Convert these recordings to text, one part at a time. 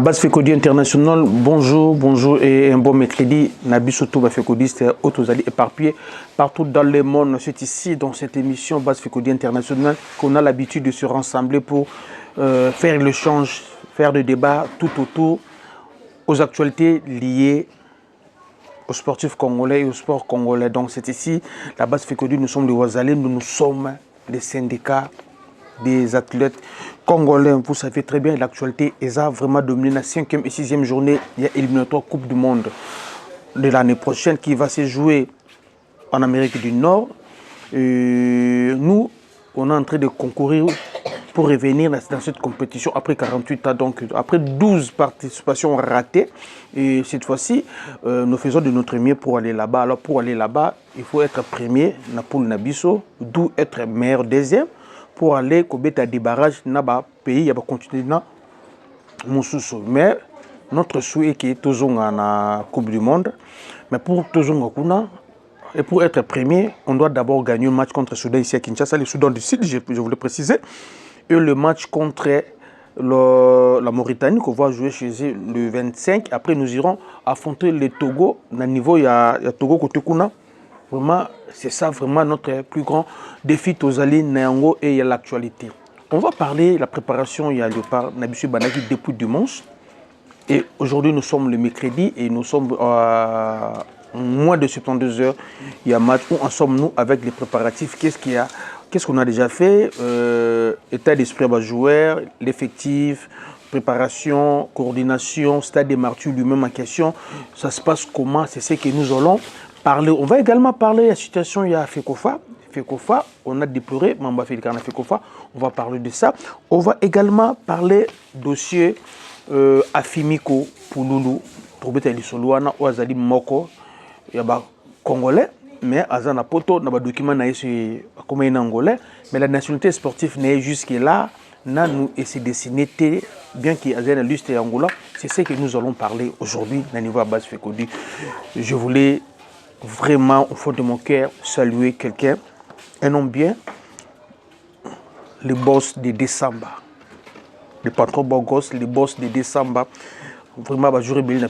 base Fekodi International, bonjour et un bon mercredi. Nabi Soto Fekodi, c'est Autozali éparpillé partout dans le monde. C'est ici, dans cette émission base Fekodi International, qu'on a l'habitude de se rassembler pour faire l'échange, faire des débats tout autour aux actualités liées aux sportifs congolais et au sport congolais. Donc c'est ici, la base Fekodi, nous sommes les Ouazalais, nous sommes les syndicats des athlètes congolais. Vous savez très bien, l'actualité a vraiment dominé la 5e et 6e journée. Il y a éliminatoire Coupe du Monde de l'année prochaine qui va se jouer en Amérique du Nord. Nous, on est en train de concourir pour revenir dans cette compétition après 48 ans, donc après 12 participations ratées. Et cette fois-ci, nous faisons de notre mieux pour aller là-bas. Alors pour aller là-bas, il faut être premier, Napoul Nabiso, d'où être meilleur deuxième. Pour aller à des barrages dans le pays, il y a continuer dans Moussoussou. Mais notre souhait est que toujours en la Coupe du Monde. Mais pour toujours et pour être premier, on doit d'abord gagner un match contre le Soudan ici à Kinshasa, le Soudan du Sud, je voulais préciser. Et le match contre la Mauritanie qu'on va jouer chez eux le 25. Après, nous irons affronter le Togo. Au niveau, il y a Togo côté Kuna. Vraiment, c'est ça vraiment notre plus grand défi Tozali, Nyango et l'actualité. On va parler de la préparation, il y a le par Nabisu Banaki depuis dimanche. Et aujourd'hui, nous sommes le mercredi et nous sommes à moins de 72 heures. Il y a match. Où en sommes-nous avec les préparatifs? Qu'est-ce qu'on a déjà fait? État d'esprit à joueurs, l'effectif, préparation, coordination, stade des martyrs lui-même en question. Ça se passe comment? C'est ce que nous allons parler. On va également parler de la situation, il y a Fekofa. Fekofa, on a déploré, Mamba Félikana Fekofa, on va parler de ça. On va également parler dossier Afimiko Pouloulou, Troubeta Elisoluana, Ouazali Moko, il y a Congolais, mais Azana Poto, il y a des documents comme un Angolais, mais la nationalité sportive n'est jusque-là, nous et c'est dessiné, bien qu'il y ait une liste Angola, c'est ce que nous allons parler aujourd'hui, au niveau à base Fekodi. Je voulais vraiment, au fond de mon cœur, saluer quelqu'un, un homme bien, le boss de Décembre, le patron Bogos, le boss de Décembre. Vraiment, je rebelle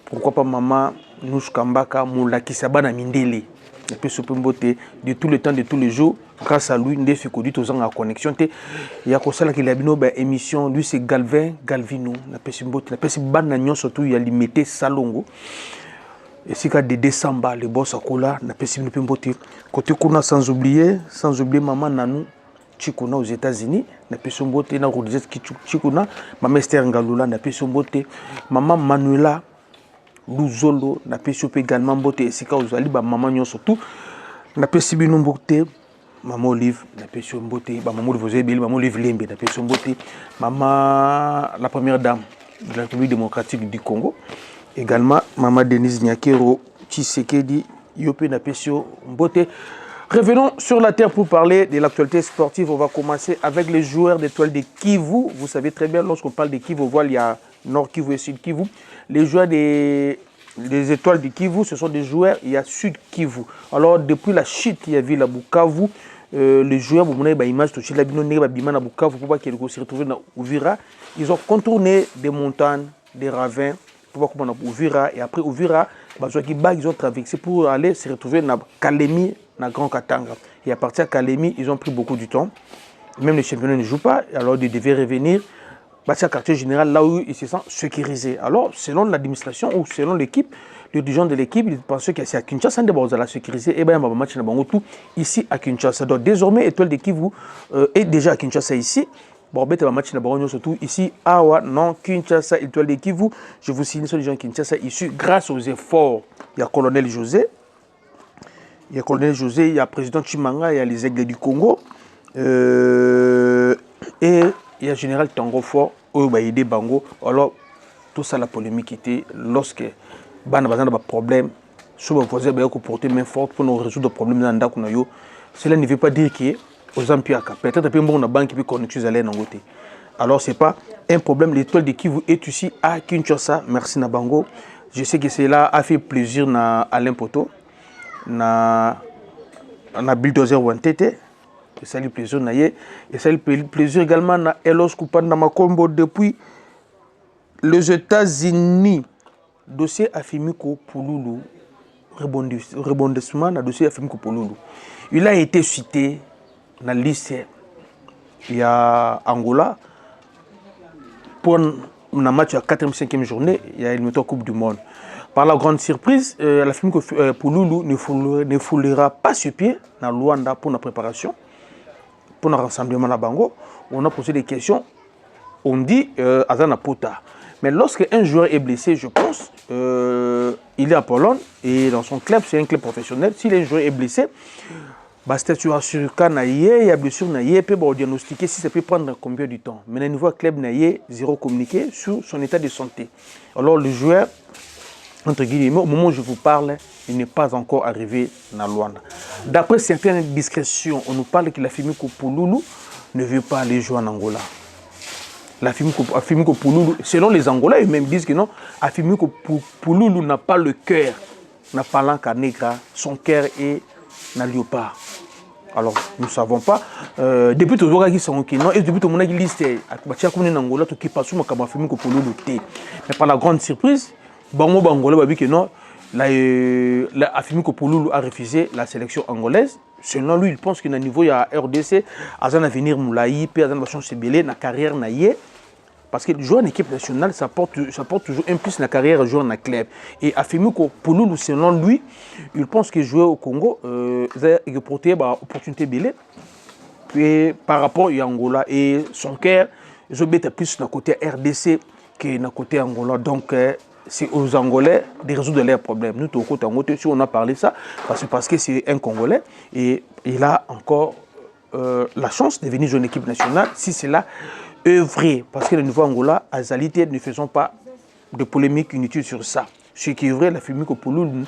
pourquoi pas maman, nous Kambaka, Moulaki Sabana Mindele, de tout le temps, de tous les jours, grâce à lui, nous avons dit aux gens en connexion. Il y a comme ça qu'il a une émission, lui c'est Galvino, la personne banane surtout, il y a limité Salongo. Et si cas de décembre, le boss à Kola, n'a pas si côté Kuna sans oublier maman Nanou Chikuna aux États-Unis, n'a pas si beauté na Rodizet Chikuna, maman Esther Ngalula n'a pas si beauté, maman Manuela Luzolo n'a pas si également beauté, et si cas aux Ali, maman Nyon surtout, n'a pas si bien beauté, maman Olive n'a pas si beauté, maman Olive Ozebel, maman Olive Lembe n'a pas si beauté, maman la première dame de la République démocratique du Congo. Également, Maman Denise Nyakero, Tshisekedi, Yopé Napesio, Mbote. Revenons sur la terre pour parler de l'actualité sportive. On va commencer avec les joueurs d'étoiles de Kivu. Vous savez très bien, lorsqu'on parle de Kivu, il y a Nord Kivu et Sud Kivu. Les joueurs des étoiles de Kivu, ce sont des joueurs, il y a Sud Kivu. Alors, depuis la chute qu'il y a eu à Bukavu, les joueurs, vous voyez l'image, ils se retrouvent dans Uvira. Ils ont contourné des montagnes, des ravins. Pour voir Uvira et après Uvira, ils ont traversé pour aller se retrouver dans Kalemi, dans Grand Katanga. Et à partir de Kalemi, ils ont pris beaucoup de temps. Même les championnats ne jouent pas, alors ils devaient revenir à quartier général, là où ils se sentent sécurisés. Alors, selon l'administration ou selon l'équipe, le dirigeant de l'équipe, ils pensaient que c'est à Kinshasa, ils allaient sécuriser. Et bien, il y a un match ici à Kinshasa. Donc, désormais, Étoile de Kivu est déjà à Kinshasa ici. Bon, ben, match surtout ici, Awa, non, Kinshasa, Étoile de Kivu. Je vous signale sur les gens Kinshasa issus grâce aux efforts. Il y a Colonel José, il y a le président Chimanga, il y a les Aigles du Congo, et il y a le général Tango Fort, Oyobaïde Bango. Alors, tout ça, la polémique était lorsque Bana a des problèmes, souvent voisin a porté main forte pour nous résoudre des problèmes dans le Ndakunayo. Cela ne veut pas dire que aux Ampiaka. Peut-être que bon, banque qui peut connecter à côté. Alors, ce n'est pas un problème. L'étoile de Kivu est ici à Kinshasa. Merci Nabango. Je sais que cela a fait plaisir à Alain Poto, à Bulldozer Wantete. Ça lui plaisir. Et ça lui plaisir également à Elos Koupan Makombo depuis les États-Unis, dossier Afimiko Pouloulou, rebondissement, le dossier Afimiko Pouloulou. Il a été cité dans la liste. Il y a Angola. Pour le match de la 4e, 5e journée, il y a une Coupe du Monde. Par la grande surprise, la Afimiko Pouloulou ne foulera pas sur pied dans Luanda pour la préparation, pour le rassemblement à Bango. On a posé des questions. On dit Azana Pota. Mais lorsque un joueur est blessé, je pense, il est à Pologne et dans son club, c'est un club professionnel. Si un joueur est blessé, c'est sur il y a blessure, il peut diagnostiquer si ça peut prendre combien de temps. Mais au niveau club, zéro communiqué sur son état de santé. Alors le joueur, entre guillemets, au moment où je vous parle, il n'est pas encore arrivé dans Luanda. D'après certaines discrétions, on nous parle que la Afimiko Pouloulou ne veut pas aller jouer en Angola. Afimiko Pouloulou, selon les Angolais, ils même disent que non, Afimiko Pouloulou n'a pas le cœur, n'a pas l'anca negra, son cœur est dans le léopard. Alors, nous ne savons pas. Depuis tout le monde qui sont non, et depuis tout le monde qui liste, en Angola, tout qui passe sur Afimiko Pouloulou. Mais par la grande surprise, Bango Bangola a dit que non, Afimiko Pouloulou a refusé la sélection angolaise. Selon lui, il pense qu'à niveau il y a RDC, Azan Avenir Moulaï, Azan Bachon Sebele, na carrière naïe. Parce que jouer en équipe nationale, ça porte toujours un plus la carrière jouer en club. Et Afimiko Pouloulou, selon lui, il pense que jouer au Congo, il a porté une opportunité belée. Puis par rapport à Angola et son cœur, ils ont plus dans le côté RDC que dans le côté Angola. Donc, c'est aux Angolais de résoudre leurs problèmes. Nous, au côté Angola, si on a parlé de ça, parce que c'est un Congolais et il a encore la chance de venir jouer en équipe nationale si c'est là œuvrer. Parce que le niveau Angola, à Zalité, ne faisons pas de polémique inutile sur ça. Ce qui est vrai, la Afimiko Pouloulou,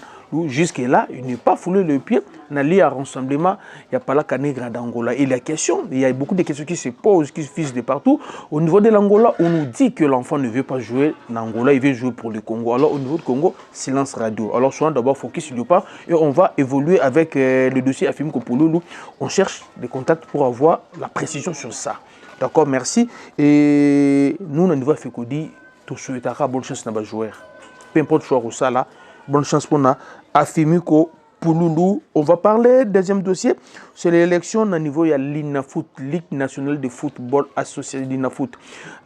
jusque-là, il n'est pas foulé le pied. Dans l'IA rassemblement, il n'y a pas la Canégra d'Angola. Et la question, il y a beaucoup de questions qui se posent, qui se fissent de partout. Au niveau de l'Angola, on nous dit que l'enfant ne veut pas jouer en Angola, il veut jouer pour le Congo. Alors au niveau du Congo, silence radio. Alors souvent d'abord focus sur le pas et on va évoluer avec le dossier Afimiko Pouloulou. On cherche des contacts pour avoir la précision sur ça. D'accord, merci. Et nous, au niveau Fekodi, tout souhaitera bonne chance dans les joueurs. Peu importe le choix ou ça là, bonne chance pour nous. Afimiko Pouloulou. On va parler deuxième dossier, c'est l'élection au niveau de l'INAFOOT, Ligue nationale de football associée à l'INAFOOT.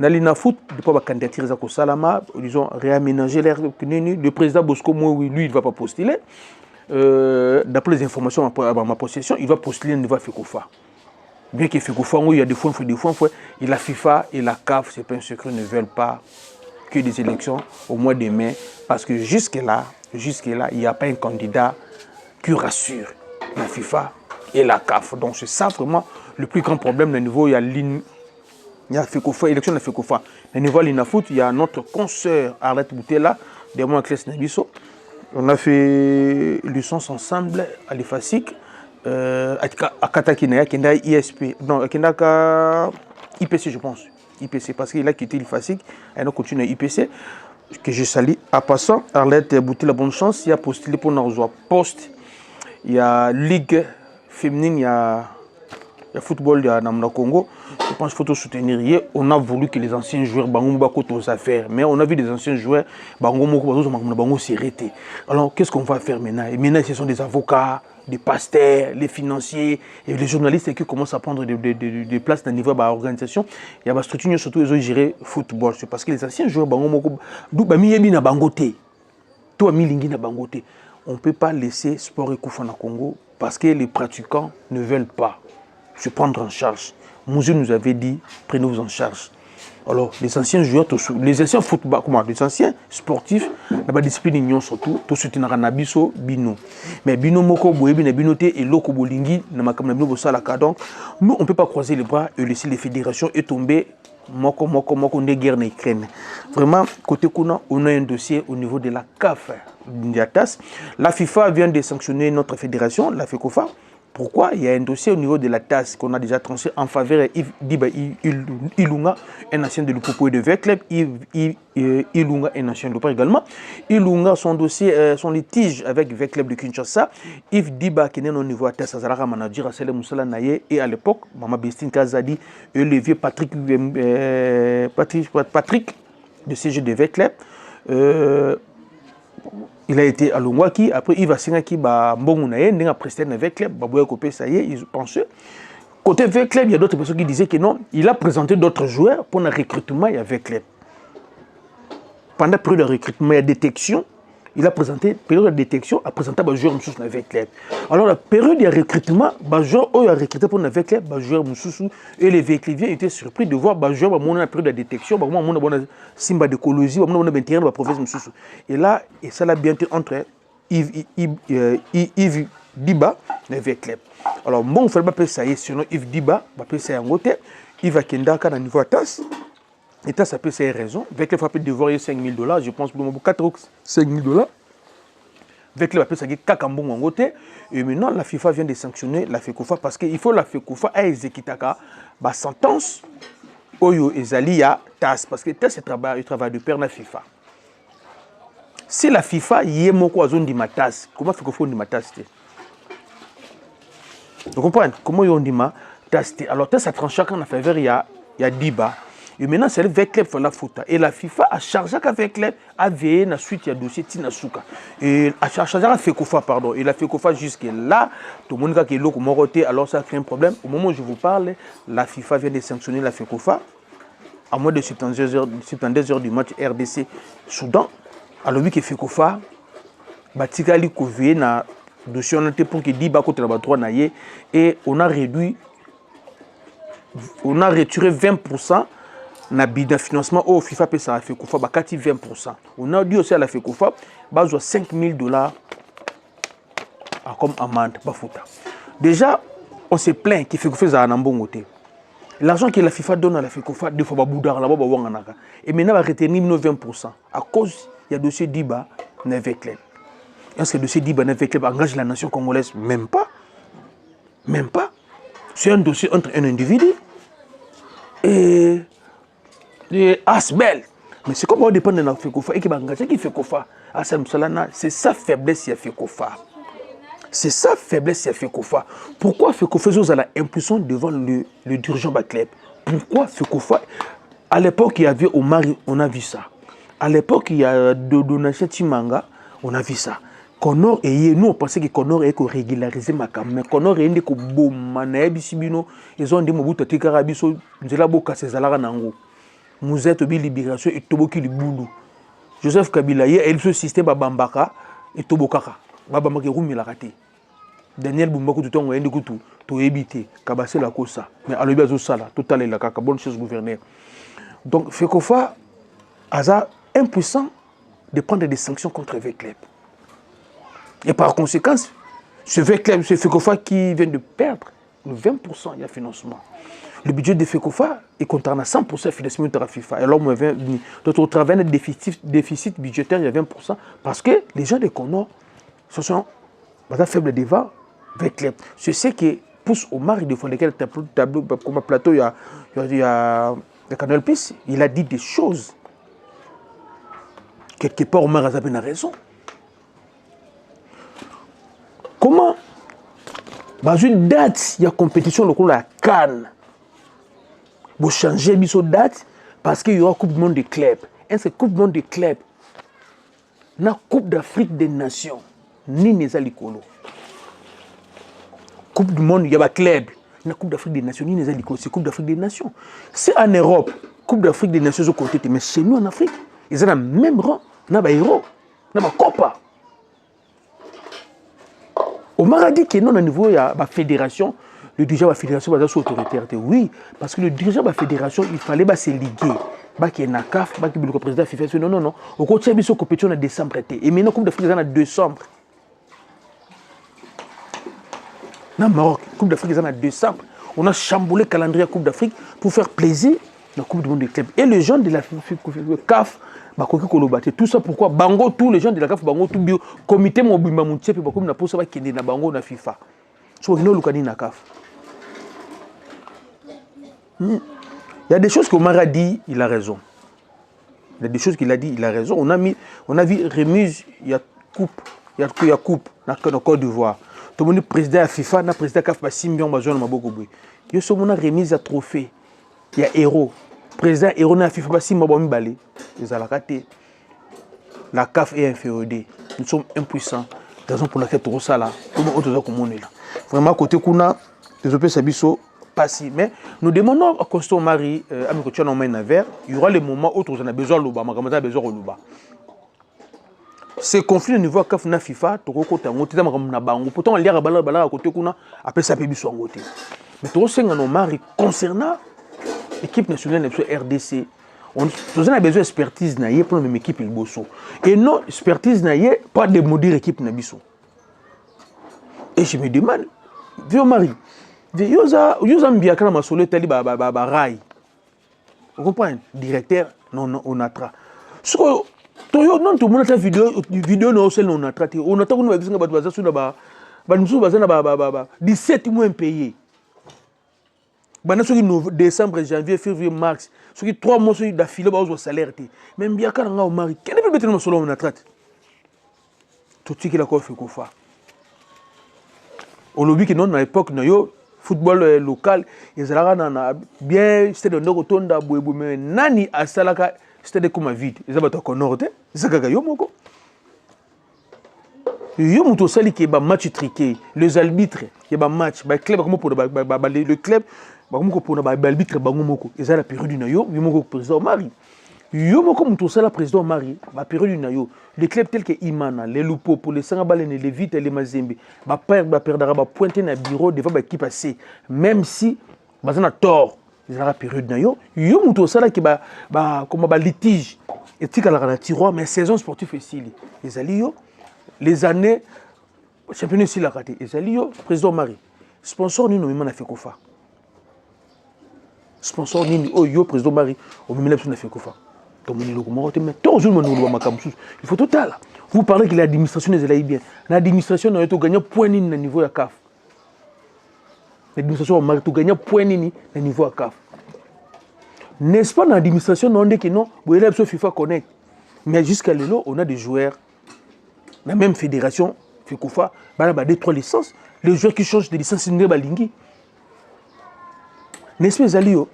Dans l'INAFOOT, depuis la candidature de Salama, ils ont réaménagé l'air. Le président Bosco Moui, lui, il ne va pas postuler. D'après les informations à ma possession, il va postuler au niveau de FECOFA. Bien que FECOFA, il y a des fois, et la FIFA et la CAF, c'est pas un secret, ne veulent pas que des élections au mois de mai, parce que jusque-là, il n'y a pas un candidat qui rassure la FIFA et la CAF. Donc c'est ça vraiment le plus grand problème au niveau, il y a FECOFA, l'élection de la FECOFA. Au niveau de l'INAFOOT, il y a notre consoeur Arlette Boutella, des mois Clés Nabiso. On a fait licence ensemble à l'IFASIC, à Katakinaya, Kenda ISP, non, Kenda IPC, je pense. IPC, parce qu'il a quitté l'IFASIC, et il a continué à IPC, que je salue. En passant, Arlette Boutella, bonne chance, il a postulé pour nous poste. Il y a Ligue féminine, il y a football dans le Congo. Je pense qu'il faut soutenir. On a voulu que les anciens joueurs Bango aux affaires, mais on a vu des anciens joueurs Bango s'arrêter. Alors qu'est-ce qu'on va faire maintenant? Et maintenant, ce sont des avocats, des pasteurs, les financiers et les journalistes qui commencent à prendre des places dans le niveau de l'organisation. Il y a des structures surtout ils ont géré football. C'est parce que les anciens joueurs Bango na Bangoté. Toi Milingi na Bangoté. On ne peut pas laisser sport et Koufan au Congo parce que les pratiquants ne veulent pas se prendre en charge. Mouzou nous avait dit, prenez-vous en charge. Alors, les anciens joueurs, les anciens football, les anciens sportifs, la discipline surtout, tout ce qui est nabiso bino. Mais bino moko boebi binoté et loko bolingi na makam na bino bosalaka. Donc, nous on ne peut pas croiser les bras et laisser les fédérations et tomber moko ne guerre en Ukraine. Vraiment, côté Kuna, on a un dossier au niveau de la CAF, la FIFA vient de sanctionner notre fédération, la FECOFA. Pourquoi? Il y a un dossier au niveau de la TAS qu'on a déjà tranché en faveur d'Iba Ilunga, un ancien de l'Upopo et de Vecleb, Ilunga, un ancien de l'Upopo également. Ilunga, son dossier, son litige avec Vecleb de Kinshasa, Yves Diba, qui est au niveau de la TAS, Azara Manadir, Assele Moussala Naye, et à l'époque, Mama Bestine Kazadi, et le vieux Patrick de ces Jeux de Vecleb. Il a été à Longwaki, après il va signer qui a presté un Vecleb, ça y est, ils pensaient. Côté Vecleb, il y a d'autres personnes qui disaient que non, il a présenté d'autres joueurs pour le recrutement, il y a Vecleb. Pendant la période de recrutement, il y a détection. Il a présenté, période de détection, a présenté un joueur Moussous avec club. Alors, la période de recrutement, le joueur a recruté pour le club, le joueur Moussous, et les véhiculiers étaient surpris de voir le joueur dans la période de détection, le Simba de Colosie, le maintien de la province Moussous. Et là, et ça l'a bien été entre Yves Diba et le club. Alors, bon, il fallait pas ça y est, sinon Yves Diba, il va ça en côté, Yves Akendaka dans le niveau TAS. Et ça peut ser raison. Avec les frappes devoir $5 000, je pense pour 4 ou $5 000. Avec les frappes, ça dit Kakambon en côté. Et maintenant, la FIFA vient de sanctionner la FECOFA parce qu'il faut la FECOFA à exécuter la sentence Oyo Ezali à TAS. Parce que TAS, c'est le travail de père de la FIFA. Si la FIFA y est mon zone de ma TAS, comment FECOFA on dit ma TAS? Vous comprenez? Comment on dit ma TAS? Alors, TAS a tranché en faveur, il y a Diba. Et maintenant, c'est le Vecleb qui la faute. Et la FIFA a chargé qu'avec Vecleb a veillé la suite, il y a dossier Tinasuka. Et a chargé la FECOFA, pardon. Et la FECOFA jusqu'à là, tout le monde qui est là, alors ça crée un problème. Au moment où je vous parle, la FIFA vient de sanctionner la FECOFA à moins de 72 heures du match RDC-Soudan. Alors oui que FECOFA, Batikali Kouvé na dossier pour qu'il dit contre la droit naïe et on a retiré 20%. Na bida financement au FIFA peut ça fait FECOFA ba 20%. On a dit aussi à la FECOFA base $5 000 comme amende ba fouta. Déjà on se plaint que FECOFA za na mbongote. L'argent que la FIFA donne à la FECOFA deux fois ba boudar là ba wanganaka. Et maintenant va retenir 20% à cause il y a dossier Diba na Vecleb. Est-ce que le dossier Diba na Vecleb engage la nation congolaise? Même pas. Même pas. C'est un dossier entre un individu et Asbel. Mais c'est comme on dépend de la FECOFA et qui va engager qui FECOFA. C'est sa faiblesse, il y a FECOFA. C'est sa faiblesse, il y a FECOFA. Pourquoi FECOFA est à l'impuissance devant le dirigeant Bacleb? Pourquoi FECOFA? À l'époque, il y avait Omar, on a vu ça. À l'époque, il y a Dodonacha Timanga, on a vu ça. Connor et nous on pensait que Connor est régularisé mais Connor est ko bomana bisibino ils ont dit mobuta tikarabiso nzela boka sezalara nango Mouzette obi libération et toboki libulu Joseph Kabila ye el ce système babambaka et tobokaka babambaka rumi la raté Daniel Bumbaku tout temps ende kutu to éviter kabase la kosa mais alobi azo sala total la kaka bonne chose gouverneur. Donc FECOFA a impuissant de prendre des sanctions contre Vecleb. Et par conséquent, ce Vecleb, ce FECOFA qui vient de perdre le 20% il y a financement. Le budget de FECOFA est contraint à 100% financement de la FIFA. Alors, notre travail de déficit budgétaire, il y a 20% parce que les gens de Conor, ce sont faibles devant Vecleb. C'est ce qui pousse au mari de fond lesquels tableau comme un plateau, il y a Canal Plus, il a dit des choses. Quelque part, Omar Azabin a raison. Comment dans une date, il y a compétition locale à Cannes. Vous changez de date parce qu'il y aura Coupe du Monde des clubs. Et cette Coupe du Monde des clubs, la Coupe d'Afrique des Nations, ni Nezalikolo. Coupe du Monde, il y a un club. La Coupe d'Afrique des Nations, ni Nezalikolo, c'est Coupe d'Afrique des Nations. C'est en Europe, Coupe d'Afrique des Nations au côté, mais chez nous en Afrique, ils ont le même rang, ils ont un héros, ils ont un Copa. Omar a dit que non, au niveau de la fédération, le dirigeant de la fédération va être autoritaire. Oui, parce que le dirigeant de la fédération, il fallait se liguer. Il y a un CAF, il y a le président de la FIFA. Non, non, non. Au côté de la compétition en décembre. Et maintenant, la Coupe d'Afrique est en décembre. Dans le Maroc, la Coupe d'Afrique est en décembre. On a chamboulé le calendrier de la Coupe d'Afrique pour faire plaisir à la Coupe du Monde des clubs. Et les gens de la CAF, tout ça pourquoi bango tous les gens de la CAF bango tout bio comité mobimba muntie pe bakomi na posa ba kende na bango na FIFA so kino lukani na CAF. Il y a des choses que Omar a dit, il a raison. Il y a des choses qu'il a dit, il a raison. On a vu remise, il y a coupe dans Côte d'Ivoire. Tout le monde président de la FIFA, na président CAF ba Simbion ba zone maboko boy. Yo so mona remise à trophée. Il y a héros. président erroné FIFA pas si mabo mibale les alakate la CAF est inféodée nous sommes impuissants raison pour laquelle tout ça là comme autres comme là vraiment côté kuna les opé sabiso pas si mais nous demandons à Constant Marie à me coacher en main vert il y aura les moments où on a besoin loba makamata besoin loba ces conflits au niveau CAF na FIFA to ko tango tita makamuna na bango pourtant on lire bala côté kuna après ça peut biso ngote mais to senga no Marie concernant l'équipe nationale de RDC, on a besoin d'expertise pour la même équipe. Et non, expertise pas de maudire l'équipe. Et je me demande, vieux mari, vous avez bien quand on a tali rail. Vous comprenez? Directeur, non, on a tra. Ce que non, tout le monde a vidéo, non, celle on a traité. On a tant qu'on a besoin de 17 mois payés. Décembre, janvier, février, mars, ceux qui 3 mois d'affilée, au salaire. Même bien quand on a mari, quel est le métier de solo on a traité? Tout ce qui a fait qu'on fait. Au lobby qui non à l'époque, football local, ils ont bien, c'était de Rotonda, mais nani à Salaka, c'était comme vide. Ils avaient un nord, c'est ça yo moko. Yo muto sali qui est match triqué, les arbitres, qui est match, le club comme pour le club. Bakumoko pour na arbitre bangomoko eza la période na yo yomoko président Marie yomoko muto sala président Marie ba période na yo les clubs tels que Imana les Lupo pour les Sangabalene les Vite les Mazembe ba perdra ba pointer na bureau devant ba équipe assez même si bazana tort eza la période na yo yomuto sala ki ba comme ba litige etika la tiroir mais saison sportive facile ezali yo les années championnat ici la raté ezali yo président Marie sponsor ni nomima na fait kofa sponsor nini yo président Marie au même level na fait kofa comme ni loko moko mais tout jour nous makamsu il faut total vous parlez que l'administration est là bien l'administration na to gagner point nini na niveau ya CAF l'administration Marie to gagner point nini na niveau ya CAF n'est-ce pas dans l'administration non de que non vous élève sur FIFA connect mais jusqu'à là on a des joueurs la même fédération fait kofa ba 2-3 licences les joueurs qui changent de licence ne balingi n'est-ce pas Zalio?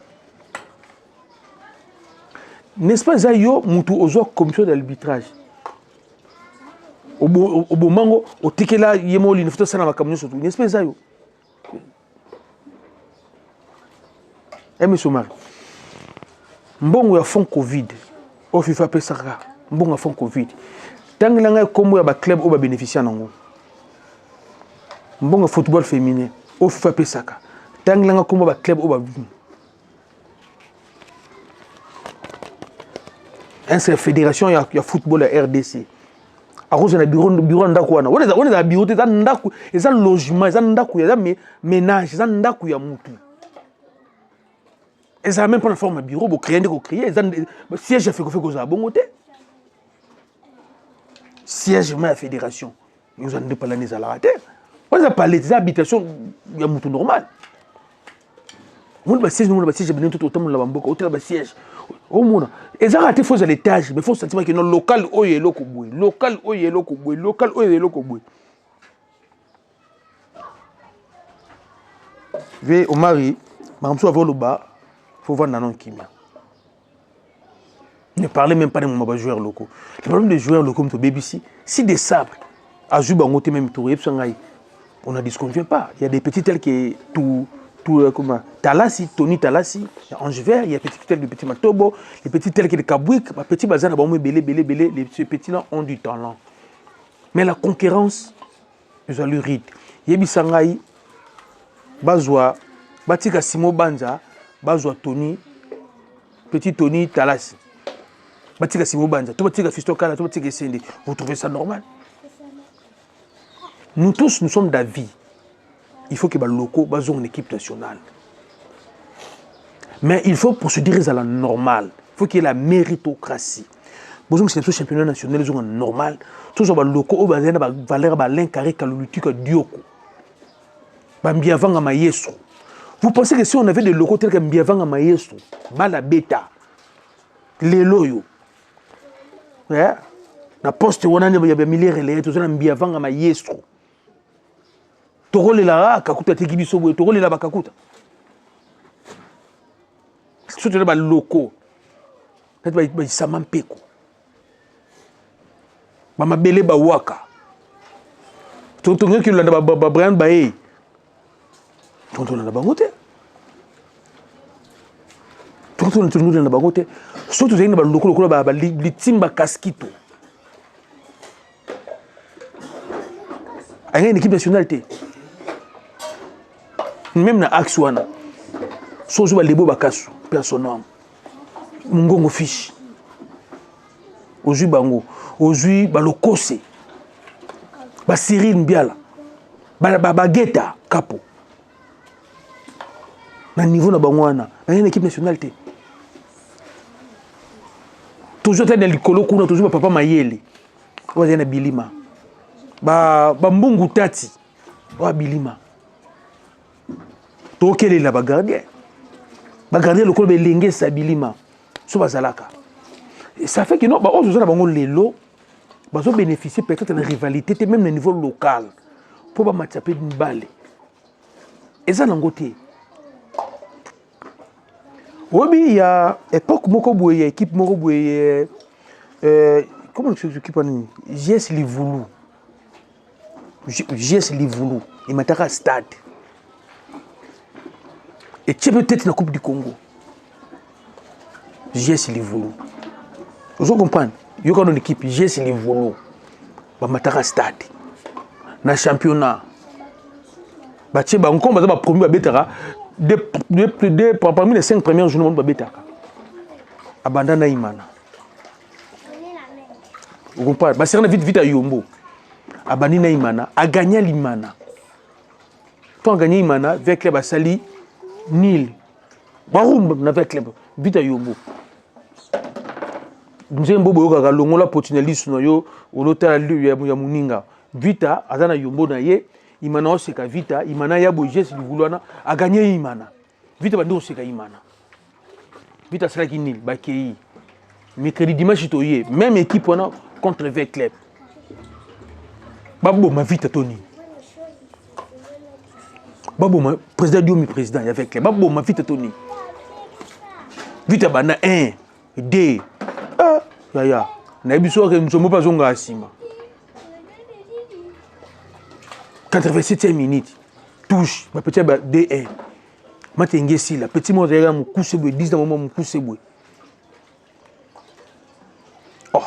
N'est-ce pas Zalio mutu ozo commission d'arbitrage? Au mango au tikela yemo li nfuta sana makamyo surtout. N'est-ce pas Zalio? Monsieur Mar. Mbongo ya fond Covid. O FIFA pesaka. Mbongo ya fond Covid. Tangilanga kombo ya ba club o ba bénéficier nango. Mbongo football féminin. O FIFA pesaka. Tanglanga kombo ba club oba c'est fédération ya football à RDC à cause na bureau ndako wana on est bureau te ndako eza logement eza ndako ya ménage eza ndako ya mutu eza même pas na forme bureau bo créer ndeko créer eza siège fait ko za bongo te siège ma fédération nous en de pas la neza la terre on a parlé des habitations ya mutu normal. On va siège, ben tout autant la bamboka, autant la siège. Au monde, et ça a été faux à l'étage, mais faut sentir que non local oye loko boy, local oye loko boy, local oye loko boy. Ve au mari, madame soit avoir le bas, faut voir nanon kimia. Ne parlez même pas de mon joueur locaux. Le problème des joueurs locaux comme BBC, si des sabres, à Jubangote même tour, on ne disconvient pas. Il y a des petits tels qui tout comment Talassi, Tony Talassi, Ange Vert, il y a petit tel de petit Matobo, les petits tels qui de Kabouik, les petits bazar belé, ces petits là ont du talent. Mais la concurrence, ils ont le rythme. Yebi Sangai, Bazwa, Batika Simo Banza, Bazwa Tony, petit Tony Talassi. Batika Simo Banza, tout Batika Fisto Kala, tout Batika Sende. Vous trouvez ça normal? Nous tous, nous sommes d'avis. Il faut que les locaux aient une équipe nationale. Mais il faut procéder à la normale. Il faut qu'il y ait la méritocratie. Bonjour, c'est le championnat national, ils ont normal. Tous les locaux ont valeur à l'incarré calolutique dioko. Bambiavanga maestro. Vous pensez que si on avait des locaux tels que Mbiavanga maestro, Bala Beta, les loyaux, la poste où on a des milliers de tout ça, Mbiavanga maestro. Torole la kakuta tekibiso boy torole la bakakuta. surtout les locaux. Ils sont mampeko. Bamabele bawaka. Tonton qui l'a Brian Baye. Tonton l'a bangote. Tonton l'a bangote. Surtout les locaux les timba casquito. Il y a une équipe nationale. Même dans Axouana. Sozo ba lebo bakasu personnel. Mungongo fiche. Ozui bango, ozui balokose. Ba Cyril Mbiala. Ba Geta Capo. Na niveau na bangwana, na une équipe nationale té. Toujours dans likolo kuna toujours papa Mayele. Oza na Bilima. Ba Mbungu Tati. Wa Bilima. To kele la ba gardien. Ba gardien le club Lenge Sabilima. So bazalaka. Ça fait que non, bah on se bango lelo, bah on bénéficier peut-être de la rivalité même au niveau local. Pour pas matcher une balle. Et ça l'angoté. Oui, il y a époque moko boye, équipe moko boye. Comment tu équipe en JS Livoulou. JS Livoulou. Il m'a à stade. Et tu peut-être la Coupe du Congo. JS Livoulou. Vous comprenez? Il y a une équipe, JS Livoulou. Il m'a à stade. Dans le championnat. On commence à premier parmi les 5 premiers jours, on va battre. Abandana Imana. Vous comprenez? C'est vite à Yombo. Abandana Imana. A gagné l'Imana. Quand on gagne Imana, avec les Basali, Nil. Baroum, avec les vite à Yombo. Nous avons beaucoup de gens qui ont potinelli yo au l'hôtel ya Muninga. Vita, azana Yombo na ye. Imana oseka Vita, Imana ya boje si Livoulou a gagné Imana. Vita bandi oseka Imana. Vita sera qui nil, bakei. Mercredi dimanche toye, même équipe on a contre avec club. Babo ma Vita Tony. Babo ma président Diomi président avec club. Babo ma Vita Tony. Vita bana 1 2 ya. Na biso que nous sommes pas zonga asima. 87e minute. Touche, ma petit D1. Matenge si la petit mot derrière mon coup seboué 10 dans moment mon coup seboué. Oh.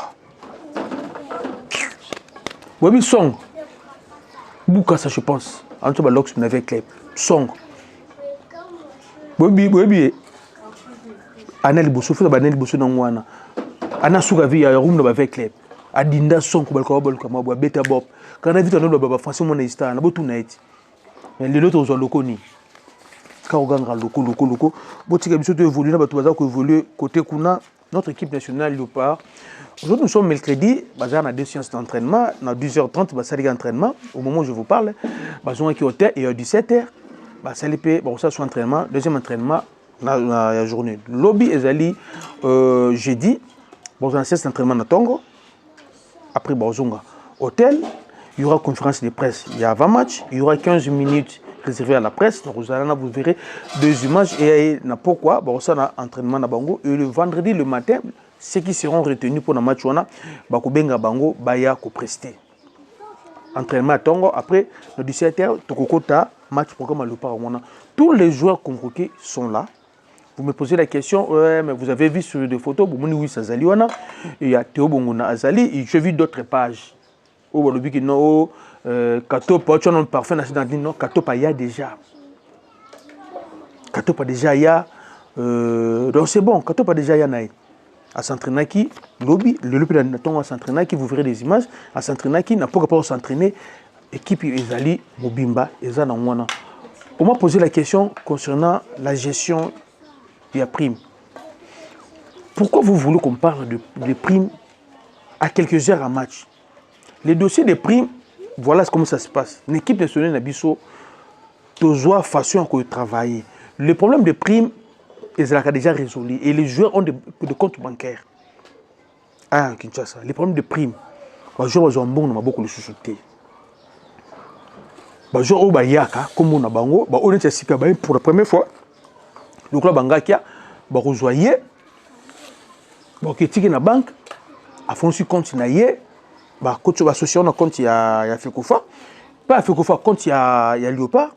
Oui, song. Bouka ça je pense. En tout cas l'ox avec club. Song. Oui. Anel bosso faut banel bosso dans wana. Ana suka vi ya room avec club. Adinda song ko balko kama bo beta bob. Quand on a vu ton baba français mon histoire na botu na eti. Mais les autres ont lokoni. Quand on gagne loko botika biso to évoluer na bato baza ko évoluer côté kuna notre équipe nationale Léopard. Aujourd'hui nous sommes mercredi, bazar na 2 séances d'entraînement, na 12h30 basali d'entraînement au moment où je vous parle, bazon qui hôtel et à 17h basali pe ba ça soit entraînement, deuxième entraînement la journée. Lobby ezali jeudi, bazon séance d'entraînement na Tongo. Après bazonga hôtel. Il y aura conférence de presse. Il y a 20 matchs. Il y aura 15 minutes réservées à la presse. Donc vous verrez 2 images. Et pourquoi ça a entraînement à Bango. Et le vendredi, le matin, ceux qui seront retenus pour le match, Bakubenga Bango, Baya ko prester. Entraînement à Tongo. Après, le 17h, Tokokota, match programme à Léopard. Tous les joueurs convoqués sont là. Vous me posez la question, ouais, mais vous avez vu sur des photos, oui, ça Azali. Il y a Théo Bongona Azali. Et j'ai vu d'autres pages. Oh, le but non, Katopa, tu as un parfum national, non, Katopa, il y a déjà. Katopa, déjà, il y a. Donc c'est bon, Katopa, déjà, il y a. À s'entraîner qui, lobby, le lobby à s'entraîner qui, vous verrez des images, à s'entraîner qui, n'a pas s'entraîner, équipe Ezali, Mobimba, Ezana Mwana. On m'a posé la question concernant la gestion de la prime. Pourquoi vous voulez qu'on parle de primes à quelques heures à match? Les dossiers de primes, voilà comment ça se passe. L'équipe nationale Nabiso, toujours façon de travailler. Le problème de primes, ils sont déjà résolu. Et les joueurs ont des comptes bancaires. Ah, Kinshasa. Les problèmes de primes, les joueurs ont beaucoup de sociétés. Les joueurs ont yaka, comme on a bango, on est pour la première fois. Le club Bangakia, ba rejoyer ba oketiki na banque afonci compte na ye ba coach ba association na compte ya Fekofa pas Fekofa compte ya Léopard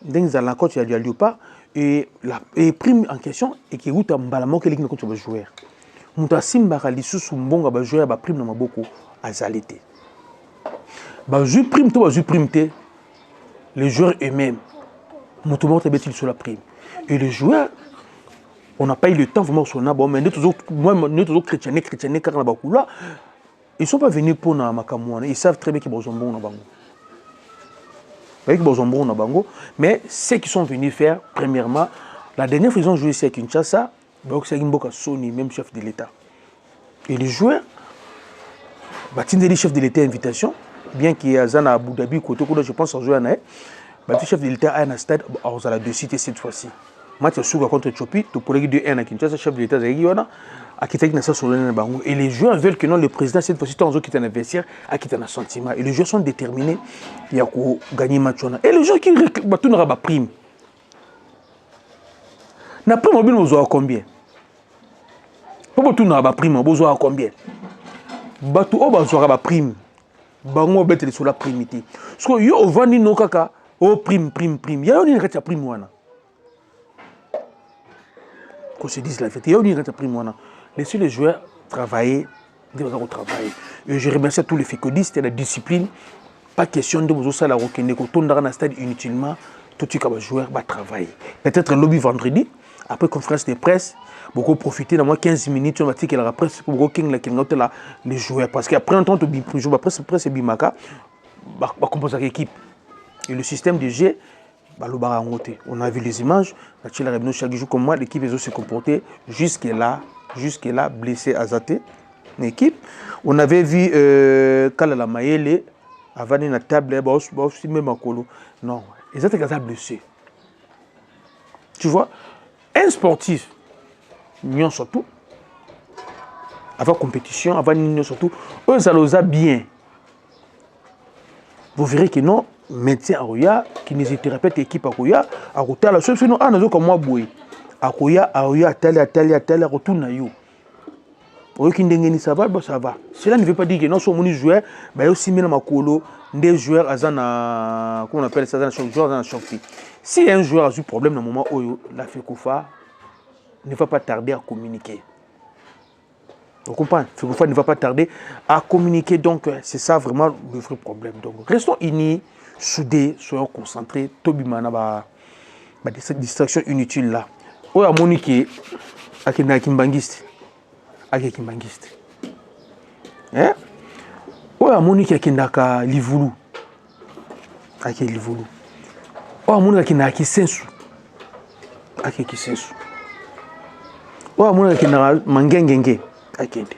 ndenge za la compte ya Léopard et prime en question et qui route mbala moko eliki na compte ba joueur muto asimbaka lisusu mbonga ba joueur ba prime na maboko azalité ba jouer prime to ba jouer prime te les joueurs eux-mêmes muto moko tabeti sur la prime et les joueurs on n'a pas eu le temps vraiment sur na bon mais nous toujours chrétiens car na bakula ils sont pas venus pour na makamwana ils savent très bien que bozombo na bango avec bozombo na bango mais ceux qui sont venus faire premièrement la dernière fois ils ont joué ici à Kinshasa donc c'est Mboka Sony même chef de l'état et les joueurs batindeli chef de l'état invitation bien qu'il y ait Azana Abu Dhabi côté je pense en jouer na le chef de l'état a un stade aux la de cité cette fois-ci match Souga contre Tchopi, tu pourrais dire 1 à Kinshasa, chef de l'État Zaïgiona, à Kitaki Nassa Solène Bango. Et les joueurs veulent que non, le président, cette fois-ci, tant qu'ils ont un vestiaire, à qui un sentiment. Et les joueurs sont déterminés, il y a qu'à gagner match. Et les joueurs qui n'aura pas prime. Na prime mobile, vous avez combien? Pour tout n'aura pas prime, vous avez combien? Batu o bazora ba prime. Bango bête sur la primité. Parce que yo vandi no kaka, oh prime. Ya oni ngati prime wana. Qu'on se dise la vérité. Laissez les joueurs travailler, et je remercie tous les fécodistes et la discipline. Pas question de vous faire la roquine, quand on est dans un stade inutilement, tout ce que joueur va travailler. Peut-être lobby vendredi, après conférence de presse, beaucoup profiter dans 15 minutes, on va dire que la presse, beaucoup les joueurs. Parce qu'après un temps, la presse est bimaka, va composer l'équipe. Et le système de jeu, on a vu les images, chaque jour comme moi, l'équipe se comportait jusque-là, blessé Azaté, l'équipe. On avait vu Kalala Mayele, avant une table, aussi même à Kolo. Non, ils étaient blessés. Tu vois, un sportif, nous surtout, avant compétition, avant nous surtout, eux, ça les a bien. Vous verrez que non, médecin à Roya, kinésithérapeute équipe à Roya, à Rota, la seule chose, ah, nous comme moi, boué. À Roya, telle, retourne à you. Pour qui n'engagent ça va, ça va. Cela ne veut pas dire que non, sont joueurs, mais aussi même à Kolo, des joueurs à Zana, comment on appelle ça, dans joueurs dans sortie. Si un joueur a eu problème dans le moment où la Fekofa ne va pas tarder à communiquer. Vous comprenez? Fekofa ne va pas tarder à communiquer, donc c'est ça vraiment le vrai problème. Donc restons unis, soudés, soyons concentrés. Tobimana, cette distraction inutile là. Où a Monique à Kimbangiste? Avec Kimbangiste. Hein? Où a Monique à Kindaka Livulu? Avec Livulu. Où a Monique à Kisensu? Avec Kisensu. Où a Monique à Mangengenge? Akende.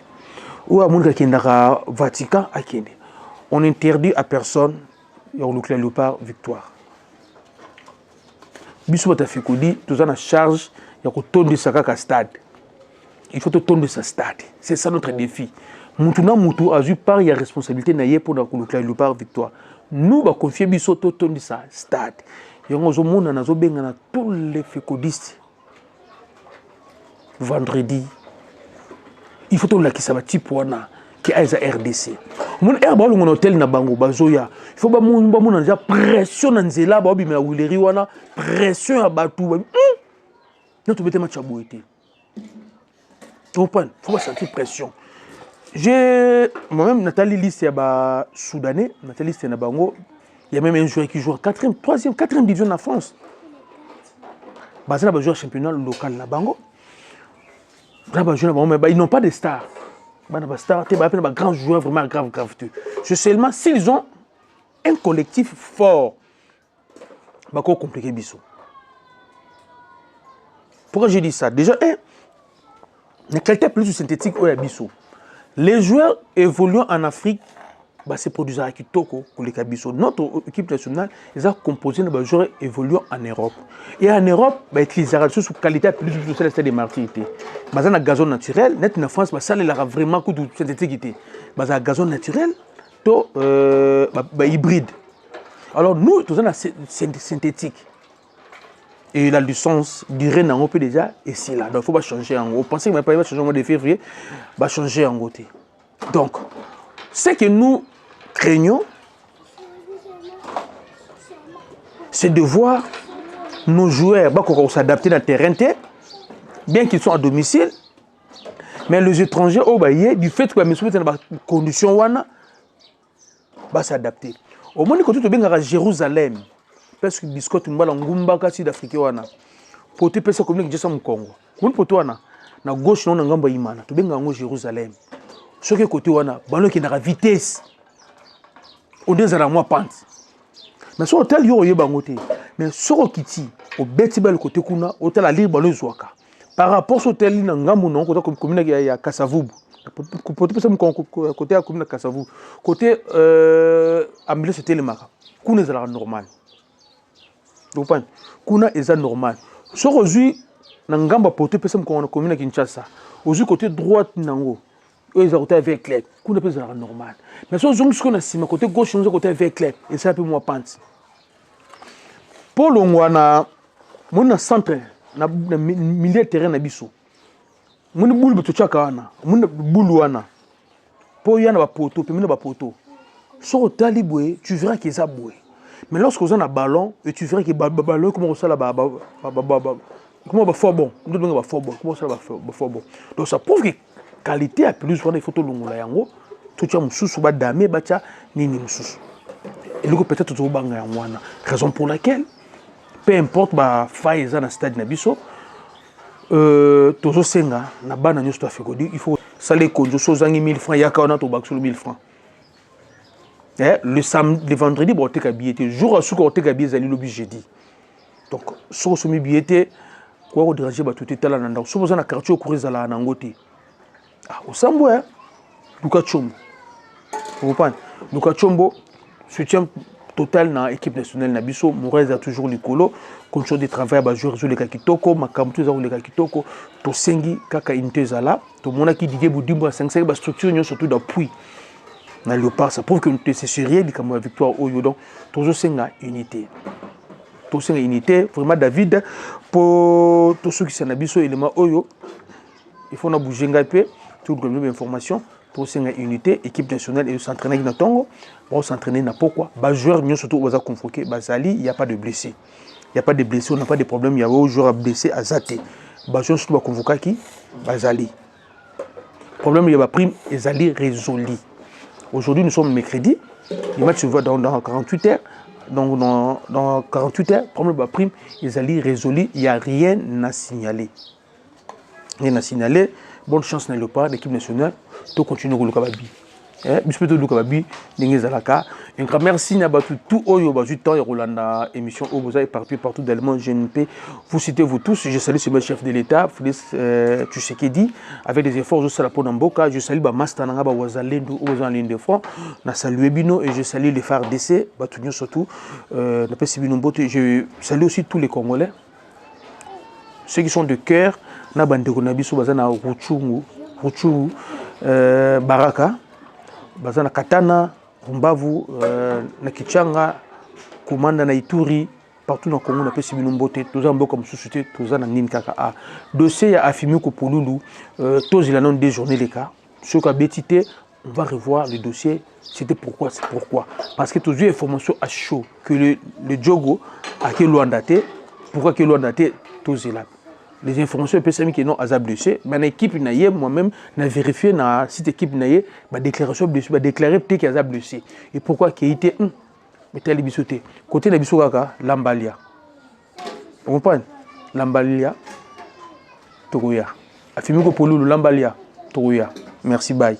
Ou à Monika qui n'a Vatican, Akende. On interdit à personne, il y a le Léopard victoire. Bissou Batafikoudi, tout en a charge, il y a tourner sa stade. Il faut tourner sa stade. C'est ça notre défi. Moutuna Moutou a eu part, il y a responsabilité pour le Léopard victoire. Nous, va confier Bissou tourner sa stade. Il y a tous les fécodistes. Vendredi. Il faut que ça va type qui a RDC. Mon herbe mon hôtel na bango bazoya. Il faut ba mon déjà pression na nzela ba bimela wileri wana pression à batu. Non tu mettez match à boité. Tu comprends? Faut pas sentir pression. J'ai moi-même Nathalie liste ya ba soudanais, Nathalie liste na bango. Il y a même un joueur qui joue en 4e, 3e, 4e division en France. Bazana ba joueur championnat local na bango. Ils n'ont pas de stars. Ils n'ont pas de grands joueurs vraiment grave. C'est seulement s'ils ont un collectif fort. C'est compliqué. Pourquoi je dis ça? Déjà, la qualité plus synthétique est Bissau. Les joueurs évoluant en Afrique, c'est produisent à Kitoko, notre équipe nationale, ils ont composé de joueurs évoluant en Europe. Et en Europe, ils ont sous qualité plus de celle des martyrités. Dans un gazon naturel, net en France, ça a vraiment coup de synthétique. Dans un gazon naturel, hybride. Alors nous, nous avons synthétique. Et la licence durée n'a pas déjà et c'est là. Donc il faut pas changer en gros. Pensez que ma va changer au mois de février, va changer en côté. Donc ce que nous craignons, c'est de voir nos joueurs s'adapter dans le terrain, bien qu'ils soient à domicile, mais les étrangers, du fait que les conditions vont s'adapter. Au moins, quand tu es à Jérusalem, parce que biscuit tu mbala ngumba ka sud-africain wana pote pesa comme que au Congo mun poto wana na gauche na ngamba imana to benga ngo Jérusalem soki côté wana balo ki na vitesse on des à la moi pente mais sur hôtel yo yeba ngote mais soko kiti au beti bal côté kuna hôtel ali balo zwaka par rapport au hôtel na ngambu non côté commune ya Kasavubu pote pesa côté ya commune Kasavubu côté ambulance c'était le maka kuna za normal. Donc, kuna est normal. Si aujourd'hui, nangamba pote pesa mko commune Kinshasa, aujourd'hui côté droite nango, eux ils ont côté avec clair, kuna pesa normal. Mais si aujourd'hui ce qu'on a sima côté gauche nous côté avec clair, et ça peut moi pente. Pour l'ongwana, mon centre na milieu terrain na biso. Mon boule beto chaka wana, mon boule wana. Pour yana ba poto, pe mina ba poto. Sur taliboué, tu verras qu'ils a boué. Mais lorsque vous avez un ballon, et tu verras que le ballon comment ça là comment va fort bon, comment ça va fort bon. Donc ça prouve que qualité a plus il faut tout le monde yango, tout ça mususu ba dame ba cha nini mususu. Et le peut-être tout banga yango raison pour laquelle peu importe ba faille za na stade na biso tozo senga na bana nyosto afekodi il faut saler konjo so zangi 1000 francs yaka on a to bakso 1000 francs. Le samedi, le vendredi, on a billet. Jour à jour, on a billet, le jeudi. Donc, si on a billet, quoi on dérange tout est là dans. Si on a quartier au courrier à la Nangote. Ah, au Sambo, Luka Chombo. Vous comprenez? Luka Chombo, soutien total dans l'équipe nationale Nabiso. Mourez a toujours le colo. Condition de travail, bah jouer les kakitoko, makamtu za les kakitoko. To sengi kaka intezala. To mona ki Didier Boudimbo 5 ba structure surtout d'appui. Dans le Léopard, ça prouve que c'est sérieux, comme la victoire au Yodon. Toujours c'est une unité. Toujours c'est une unité. Vraiment, David, pour tous ceux qui sont habitués, élément Oyo, il faut bouger un peu, tout le monde information. Toujours c'est une unité, équipe nationale, et s'entraîner dans Tongo. Pour s'entraîner, pourquoi? Les joueurs, surtout, on va convoquer. Bazali, il n'y a pas de blessés. Il n'y a pas de blessés, on n'a pas de problème. Il y a des joueurs blessés à Zate. Les joueurs, surtout, on va convoquer qui? Bazali. Le problème, il y a la prime, Ezali résolu. Aujourd'hui, nous sommes mercredi. Les matchs se voient dans 48 heures. Donc, dans 48 heures, problème de prime, ils allaient résolu. Il n'y a rien à signaler. Rien à signaler. Bonne chance dans le pas l'équipe nationale. Tout continue au Lukababi. Bispeto Lukababi, Ningezalaka. Un grand merci à tout Oyo, du temps et Rolanda, émission Oboza éparpillée partout dans le monde. Je ne peux vous citer vous tous. Je salue ce chef de l'État, Félix Tshisekedi, avec des efforts. Je salue Ponamboka, je salue Mastananga, Wazalendo, aux en ligne de front. Je salue Bino et je salue les FARDC, Batunion surtout. Je salue aussi tous les Congolais. Ceux qui sont de cœur, Nabandeko Nabiso, Bazana Ruchungu, Baraka. Bazana Katana, Rumbavu, Nakichanga, Komanda na Ituri, partout dans le Congo, on a fait Mbote, tous en comme société, tous en Ninkaka. Dossier a affirmé que pour Loulou, tous ils en ont déjourné les cas. Ceux qui ont bétité, on va revoir le dossier. C'était pourquoi, c'est pourquoi. Parce que tous les informations à chaud que le Djogo a quel loin daté, pourquoi quel loin daté, tous ils là. Les informations PSM qui n'ont pas blessé, mais l'équipe moi-même n'a vérifié dans cette équipe n'a déclaration blessé, déclaré peut-être qu'il a blessé. Et pourquoi qu'il était mais tel bisoté. Côté de bisokaka, Lambalia. Vous comprenez? Lambalia, Togoya. Affirmé que pour nous Lambalia, Togoya. Merci, bye.